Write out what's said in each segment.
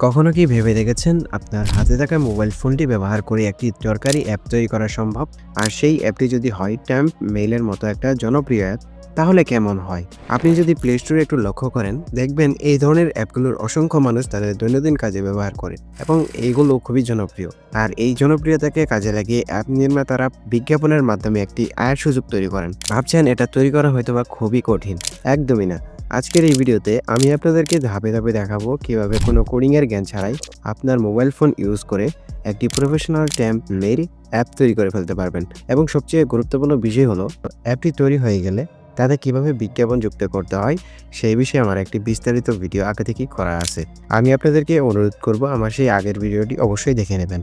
কখনো কি ভেবে দেখেছেন আপনার হাতে থাকা মোবাইল ফোনটি ব্যবহার করে একটি দরকারি অ্যাপ তৈরি করা সম্ভব? আর সেই অ্যাপটি যদি হয় ট্যাম্প মেইলের মতো একটা জনপ্রিয় অ্যাপ, তাহলে কেমন হয়? আপনি যদি প্লে স্টোরে একটু লক্ষ্য করেন, দেখবেন এই ধরনের অ্যাপগুলোর অসংখ্য মানুষ তাদের দৈনন্দিন কাজে ব্যবহার করে এবং এইগুলো খুবই জনপ্রিয়। আর এই জনপ্রিয়তাকে কাজে লাগিয়ে অ্যাপ নির্মাতারা বিজ্ঞাপনের মাধ্যমে একটি আয়ের সুযোগ তৈরি করেন। ভাবছেন এটা তৈরি করা হয়তোবা খুবই কঠিন? একদমই না। আজকের এই ভিডিওতে আমি আপনাদেরকে ধাপে ধাপে দেখাবো কিভাবে কোনো কোডিংয়ের জ্ঞান ছাড়াই আপনার মোবাইল ফোন ইউজ করে একটি প্রফেশনাল ট্যাম্প মেইল অ্যাপ তৈরি করে ফেলতে পারবেন। এবং সবচেয়ে গুরুত্বপূর্ণ বিষয় হলো অ্যাপটি তৈরি হয়ে গেলে তাতে কিভাবে বিজ্ঞাপন যুক্ত করতে হয় সেই বিষয়ে আমার একটি বিস্তারিত ভিডিও আগে থেকেই করা আছে। আমি আপনাদেরকে অনুরোধ করব আমার সেই আগের ভিডিওটি অবশ্যই দেখে নেবেন।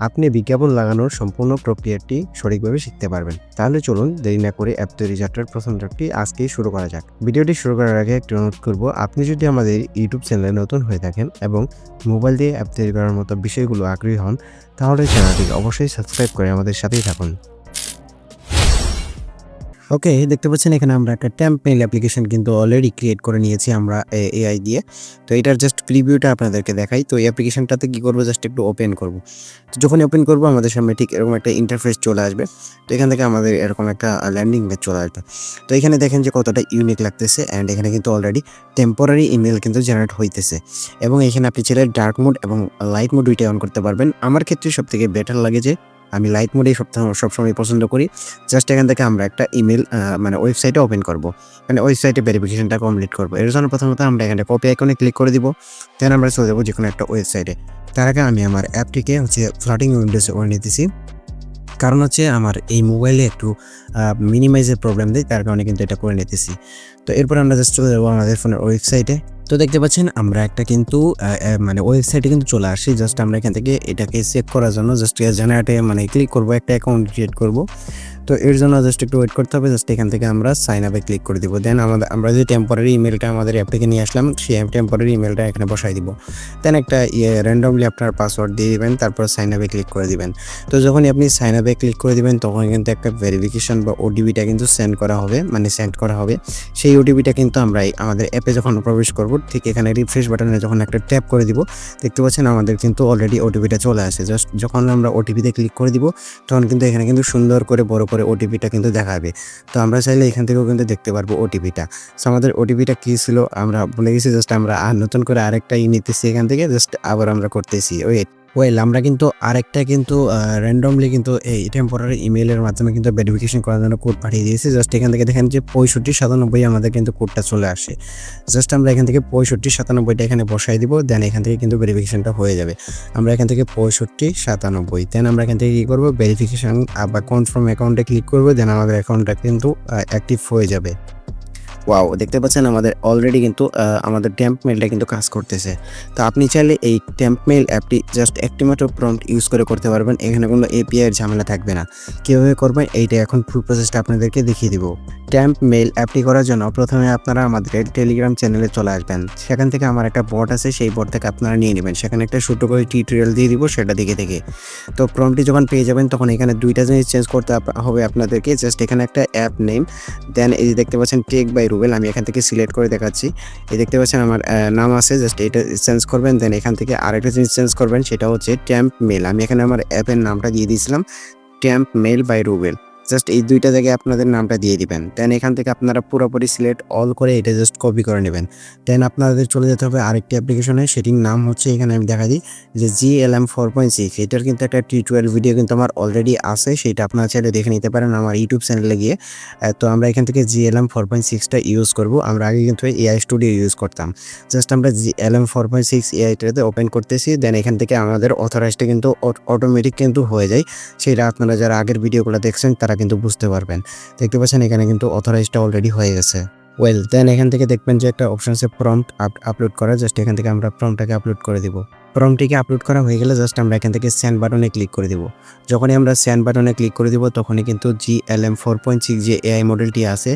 আপনি বিজ্ঞাপন লাগানোর সম্পূর্ণ প্রক্রিয়াটি সঠিকভাবে শিখতে পারবেন। তাহলে চলুন দেরি না করে অ্যাপ তৈরি যাত্রার প্রথম ধাপটি আজকেই শুরু করা যাক। ভিডিওটি শুরু করার আগে একটি অনুরোধ করব, আপনি যদি আমাদের ইউটিউব চ্যানেলে নতুন হয়ে থাকেন এবং মোবাইল দিয়ে অ্যাপ তৈরি করার মতো বিষয়গুলো আগ্রহী হন, তাহলে চ্যানেলটিকে অবশ্যই সাবস্ক্রাইব করে আমাদের সাথেই থাকুন। ওকে, দেখতে পাচ্ছেন এখানে আমরা একটা ট্যাম্প মেইল অ্যাপ্লিকেশন কিন্তু অলরেডি ক্রিয়েট করে নিয়েছি আমরা এআই দিয়ে। তো এটার জাস্ট প্রিভিউটা আপনাদেরকে দেখাই। তো এই অ্যাপ্লিকেশনটাতে কি করব, জাস্ট একটু ওপেন করব। তো যখনই ওপেন করব আমাদের সামনে ঠিক এরকম একটা ইন্টারফেস চলে আসবে। তো এখান থেকে আমাদের এরকম একটা ল্যান্ডিং পেজ চলে আসবে। তো এখানে দেখেন যে কতটা ইউনিক লাগতেছে অ্যান্ড এখানে কিন্তু অলরেডি টেম্পোরারি ইমেল কিন্তু জেনারেট হইতেছে এবং এখানে আপনি চাইলে ডার্ক মোড এবং লাইট মোড দুইটাই অন করতে পারবেন। আমার ক্ষেত্রে সবথেকে বেটার লাগে যে আমি লাইট মোডেই সবসময় পছন্দ করি। জাস্ট এখান থেকে আমরা একটা ইমেল মানে ওয়েবসাইটে ওপেন করব। মানে ওয়েবসাইটে ভেরিফিকেশনটা কমপ্লিট করব। এর জন্য প্রথমত আমরা এখানে কপি আইকনে ক্লিক করে দিব। দেন আমরা চলে যাবো যেকোনো একটা ওয়েবসাইটে। তার আগে আমি আমার অ্যাপটিকে ফ্লোটিং উইন্ডোজে করে নিতেছি। কারণ আমার এই মোবাইলে একটু মিনিমাইজের প্রবলেম দেয়, তার কারণে কিন্তু এটা করে নিতেছি। তো এরপর আমরা জাস্ট চলে যাবো আমাদের ফোনের ওয়েবসাইটে। তো দেখতে পাচ্ছেন আমরা একটা কিন্তু মানে ওয়েবসাইটে কিন্তু চলে আসি। জাস্ট আমরা এখান থেকে এটাকে চেক করার জন্য জাস্ট জেনারেটে মানে ক্লিক করবো, একটা অ্যাকাউন্ট ক্রিয়েট করব। তো এর জন্য জাস্ট একটু ওয়েট করতে হবে। জাস্ট এখান থেকে আমরা সাইন আপে ক্লিক করে দিব। দেন আমরা যে টেম্পোরারি ইমেলটা আমাদের অ্যাপ থেকে নিয়ে আসলাম, সেই টেম্পোরারি ইমেলটা এখানে বসাই দিব। দেন একটা র্যান্ডমলি আপনার পাসওয়ার্ড দিয়ে দিবেন, তারপর সাইন আপে ক্লিক করে দিবেন। তো যখনই আপনি সাইন আপে ক্লিক করে দিবেন তখন কিন্তু একটা ভেরিফিকেশন বা ওটিপিটা কিন্তু সেন্ড করা হবে। সেই ওটিপিটা কিন্তু আমরা আমাদের অ্যাপে যখন প্রবেশ করব, ঠিক এখানে রিফ্রেশ বাটনে যখন একটা ট্যাপ করে দিব, দেখতে পাচ্ছেন আমাদের কিন্তু অলরেডি ওটিপিটা চলে আসে। জাস্ট যখন আমরা ওটিপিতে ক্লিক করে দিব তখন কিন্তু এখানে কিন্তু সুন্দর করে বড় করে ওটিপিটা কিন্তু দেখাবে। তো আমরা চাইলে এখান থেকেও কিন্তু দেখতে পারবো ওটিপিটা। সো আমাদের ওটিপিটা কী ছিল আমরা ভুলে গেছি। জাস্ট আমরা নতুন করে আরেকটা নিতেছি এখান থেকে, জাস্ট আবার আমরা করতেছি আমরা কিন্তু আরেকটা কিন্তু র্যান্ডমলি কিন্তু এই টেম্পোরারি ইমেইলের মাধ্যমে কিন্তু ভেরিফিকেশন করার জন্য কোড পাঠিয়ে দিয়েছি। জাস্ট এখান থেকে দেখেন যে 6597 আমাদের কিন্তু কোডটা চলে আসে। জাস্ট আমরা এখান থেকে 6597টা এখানে বসাই দিব। দেন এখান থেকে কিন্তু ভেরিফিকেশনটা হয়ে যাবে। আমরা এখান থেকে 6597, দেন আমরা এখান থেকে কী করবো, ভেরিফিকেশন বা কনফার্ম অ্যাকাউন্টে ক্লিক করবো। দেন আমাদের অ্যাকাউন্টটা কিন্তু অ্যাক্টিভ হয়ে যাবে। ওয়াও, দেখতে পাচ্ছেন আমাদের অলরেডি কিন্তু আমাদের ট্যাম্প মেইলটা কিন্তু কাজ করতেছে। তো আপনি চাইলে এই ট্যাম্প মেইল অ্যাপটি জাস্ট একটি মাত্র প্রম্পট ইউজ করে করতে পারবেন। এখানে কোনো এপিআই এর ঝামেলা থাকবে না। কীভাবে করবেন এইটা এখন ফুল প্রসেসটা আপনাদেরকে দেখিয়ে দিব। ট্যাম্প মেইল অ্যাপটি করার জন্য প্রথমে আপনারা আমাদের টেলিগ্রাম চ্যানেলে চলে আসবেন। সেখান থেকে আমার একটা বট আছে, সেই বট থেকে আপনারা নিয়ে নেবেন। সেখানে একটা ছোটো করে টিউটোরিয়াল দিয়ে দিব, সেটা দেখে তো প্রম্পটটি যখন পেয়ে যাবেন তখন এখানে দুইটা জিনিস চেঞ্জ করতে হবে আপনাদেরকে। জাস্ট এখানে একটা অ্যাপ নেম, দেন এই যে দেখতে পাচ্ছেন টেক বাই রুবেল, আমি এখান থেকে সিলেক্ট করে দেখাচ্ছি। এই দেখতে পাচ্ছেন আমার নাম আছে, জাস্ট এটা চেঞ্জ করবেন। দেন এখান থেকে আরেকটা জিনিস চেঞ্জ করবেন, সেটা হচ্ছে ট্যাম্প মেল। আমি এখানে আমার অ্যাপের নামটা দিয়ে দিয়েছিলাম temp mail by Rubel. Just এই দুইটা জায়গায় আপনাদের নামটা দিয়ে দিবেন। দেন এখান থেকে আপনারা পুরোপুরি সিলেক্ট অল করে এটা জাস্ট কপি করে নেবেন। দেন আপনাদের চলে যেতে হবে আরেকটি অ্যাপ্লিকেশনে, সেটির নাম হচ্ছে এখানে আমি দেখা দিই যে GLM 4.6। এটার কিন্তু একটা টিউটোরিয়াল ভিডিও কিন্তু আমার অলরেডি আছে, সেটা আপনারা চাইলে দেখে নিতে পারেন আমার ইউটিউব চ্যানেলে গিয়ে। তো আমরা এখান থেকে GLM 4.6টা ইউজ করব। আমরা আগে কিন্তু AI স্টুডিও ইউজ করতাম। জাস্ট আমরা GLM 4.6 এআইটাতে ওপেন করতেছি। দেন এখান থেকে আমাদের অথরাইজটা কিন্তু অটোমেটিক কিন্তু হয়ে যায়। সেটা আপনারা যারা আগের ভিডিওগুলো দেখছেন তারা কিন্তু বুঝতে পারবেন। দেখতে পাচ্ছেন এখানে কিন্তু অথরাইজটা অলরেডি হয়ে গেছে। দেন এখান থেকে দেখবেন যে একটা অপশন আছে প্রম্পট আপলোড করা। জাস্ট এখান থেকে আমরা প্রম্পটটাকে আপলোড করে দিব। প্রম্পটটিকে আপলোড করা হয়ে গেলে জাস্ট আমরা এখান থেকে সেন্ড বাটনে ক্লিক করে দিব। যখনই আমরা সেন্ড বাটনে ক্লিক করে দিব তখনই কিন্তু GLM 4.6 যে এআই মডেলটি আছে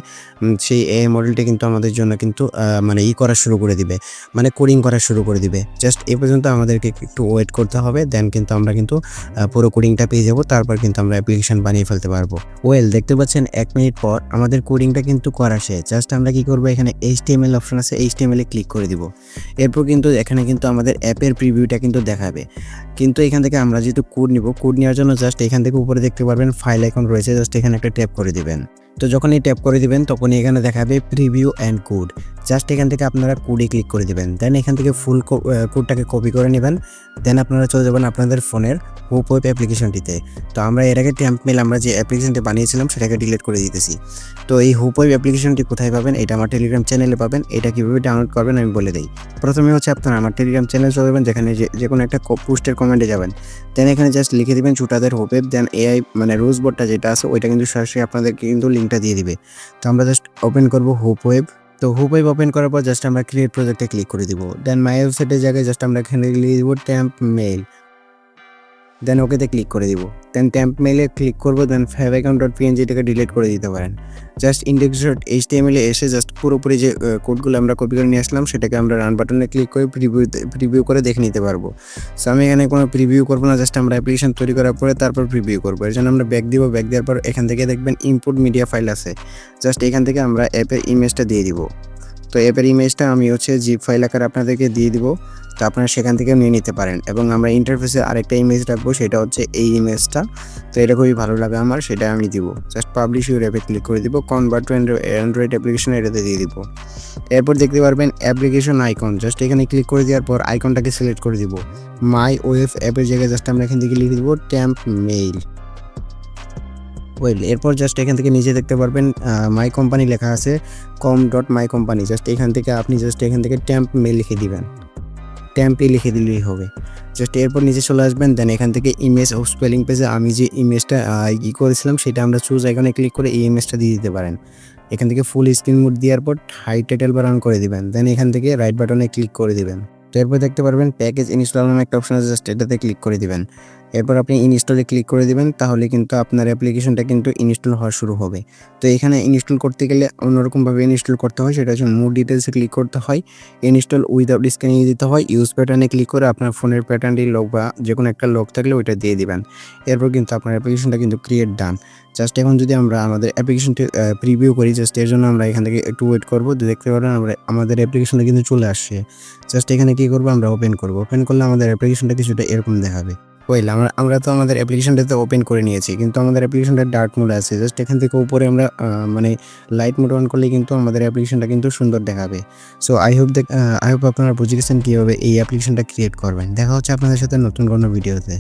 সেই এআই মডেলটি কিন্তু আমাদের জন্য কিন্তু মানে করা শুরু করে দিবে, মানে কোডিং করা শুরু করে দিবে। জাস্ট এ পর্যন্ত আমাদেরকে একটু ওয়েট করতে হবে, দেন কিন্তু আমরা কিন্তু পুরো কোডিংটা পেয়ে যাব, তারপর কিন্তু আমরা অ্যাপ্লিকেশন বানিয়ে ফেলতে পারবো। দেখতে পাচ্ছেন 1 মিনিট পর আমাদের কোডিংটা কিন্তু করা শেষ। জাস্ট আমরা কি করব, এখানে HTML অপশন আছে, HTML এ ক্লিক করে দিব। এরপর কিন্তু এখানে কিন্তু আমাদের অ্যাপের প্রিভিউটা কিন্তু দেখাবে। কিন্তু এখান থেকে আমরা যেহেতু কোড নিব, কোড নেওয়ার জন্য জাস্ট এখান থেকে উপরে দেখতে পারবেন ফাইল আইকন রয়েছে, জাস্ট এখানে একটা ট্যাপ করে দিবেন। তো যখনই ট্যাপ করে দিবেন তখনই এখানে দেখাবে প্রিভিউ অ্যান্ড কোড। জাস্ট এখান থেকে আপনারা কোডে ক্লিক করে দিবেন, দেন এখান থেকে ফুল কোডটাকে কপি করে নেবেন, দেন আপনারা চলে যাবেন আপনাদের ফোনের হোপ ওয়েব অ্যাপ্লিকেশনটিতে। তো আমরা এর আগে টেম্প মেল আমরা যে অ্যাপ্লিকেশনটি বানিয়েছিলাম সেটাকে ডিলিট করে দিতেছি। তো এই হোপ ওয়েব অ্যাপ্লিকেশনটি কোথায় পাবেন, এটা আমার টেলিগ্রাম চ্যানেলে পাবেন। এটা কীভাবে ডাউনলোড করবেন আমি বলে দিই। প্রথমে হচ্ছে আপনারা আমার টেলিগ্রাম চ্যানেল চলে যাবেন, যেখানে যে কোনো একটা পোস্টের কমেন্টে যাবেন, দেন এখানে জাস্ট লিখে দিবেন চুটাদের হোপ ওয়েব, দেন এআই মানে রোজ বোর্ডটা যেটা আছে ওইটা কিন্তু সরাসরি আপনাদেরকে কিন্তু লিঙ্কটা দিয়ে দিবে। তো আমরা জাস্ট ওপেন করব হোপ ওয়েব। তো হোপ ওয়েব ওপেন করার পর জাস্ট আমরা ক্রিয়েট প্রজেক্টে ক্লিক করে দিব, দেন মাই ওয়েবসাইটের জায়গায় জাস্ট আমরা এখানে লিখে দিব টেম্প মেইল, দেন ওকেতে ক্লিক করে দিব। দেন টেম্প মেইলে ক্লিক করবো, দেন favicon.png-টাকে ডিলিট করে দিতে পারেন। জাস্ট index.html এ এসে জাস্ট পুরোপুরি যে কোডগুলো আমরা কপি করে নিয়ে আসলাম সেটাকে আমরা রান বাটনে ক্লিক করে প্রিভিউ করে দেখে নিতে পারবো। সো আমি এখানে কোনো প্রিভিউ করবো না, জাস্ট আমরা অ্যাপ্লিকেশন তৈরি করার পরে তারপর প্রিভিউ করবো। এর জন্য আমরা ব্যাক দিব, ব্যাক দেওয়ার পর এখান থেকে দেখবেন ইনপুট মিডিয়া ফাইল আছে, জাস্ট এখান থেকে আমরা অ্যাপের ইমেজটা দিয়ে দিব। তো অ্যাপের ইমেজটা আমি হচ্ছে জিপ ফাইল আকারে আপনাদেরকে দিয়ে দিব, তো আপনারা সেখান থেকেও নিয়ে নিতে পারেন। এবং আমরা ইন্টারফেসে আরেকটা ইমেজ রাখবো, সেটা হচ্ছে এই ইমেজটা। তো এটা খুবই ভালো লাগে আমার, সেটা আমি দিব। জাস্ট পাবলিশ ইউর অ্যাপে ক্লিক করে দিব, কনভার্ট টু অ্যান্ড্রয়েড অ্যাপ্লিকেশন এটাতে দিয়ে দিব। এরপর দেখতে পারবেন অ্যাপ্লিকেশন আইকন, জাস্ট এখানে ক্লিক করে দেওয়ার পর আইকনটাকে সিলেক্ট করে দিব। মাই ওয়েব অ্যাপের জায়গায় জাস্ট আমরা এখান থেকে লিখে দিব টেম্প মেইল। এরপর জাস্ট এখান থেকে নিচে দেখতে পারবেন মাই কোম্পানি লেখা আছে, com.mycompany। জাস্ট এখান থেকে আপনি জাস্ট এখান থেকে টেম্প মেইল লিখে দিবেন, টেম্পে লিখে দিলেই হবে। জাস্ট এরপর নিচে চলে আসবেন, দেন এখান থেকে ইমেজ ও স্পেলিং পেজে আমি যে ইমেজটা করেছিলাম সেটা আমরা চুজ আইকনে ক্লিক করে এই ইমেজটা দিয়ে দিতে পারেন। এখান থেকে ফুল স্ক্রিন মোড দেওয়ার পর হাই টাইটেল বার অন করে দিবেন, দেন এখান থেকে রাইট বাটনে ক্লিক করে দিবেন। তো এরপর দেখতে পারবেন প্যাকেজ ইনস্টল নামে একটা অপশন আছে, জাস্ট এটাতে ক্লিক করে দিবেন। এরপর আপনি ইনস্টলে ক্লিক করে দিবেন, তাহলে কিন্তু আপনার অ্যাপ্লিকেশনটা কিন্তু ইনস্টল হওয়া শুরু হবে। তো এখানে ইনস্টল করতে গেলে অন্যরকমভাবে ইনস্টল করতে হয়, সেটা হচ্ছে মোর ডিটেলসে ক্লিক করতে হয়, ইনস্টল উইদাউট স্ক্যানিং দিতে হয়, ইউজ প্যাটার্নে ক্লিক করে আপনার ফোনের প্যাটার্নটি লক বা যে কোনো একটা লক থাকলে ওইটা দিয়ে দিবেন। এরপর কিন্তু আপনার অ্যাপ্লিকেশনটা কিন্তু ক্রিয়েট ডান। জাস্ট এখন যদি আমরা আমাদের অ্যাপ্লিকেশনটি প্রিভিউ করি, জাস্ট এর জন্য আমরা এখান থেকে একটু ওয়েট করবো। দেখতে পারেন আমরা আমাদের অ্যাপ্লিকেশনটা কিন্তু চলে আসছে। জাস্ট এখানে কী করবো, আমরা ওপেন করবো। ওপেন করলে আমাদের অ্যাপ্লিকেশনটা কিছুটা এরকম দেখাবে। আমরা তো আমাদের অ্যাপ্লিকেশনটাতে ওপেন করে নিয়েছি, কিন্তু আমাদের অ্যাপ্লিকেশনটা ডার্ক মোড আছে। জাস্ট এখান থেকে উপরে আমরা মানে লাইট মোড অন করলে কিন্তু আমাদের অ্যাপ্লিকেশনটা কিন্তু সুন্দর দেখাবে। সো আই হোপ আপনারা বুঝে গেছেন কীভাবে এই অ্যাপ্লিকেশনটা ক্রিয়েট করবেন। দেখা হচ্ছে আপনাদের সাথে নতুন কোনো ভিডিওতে।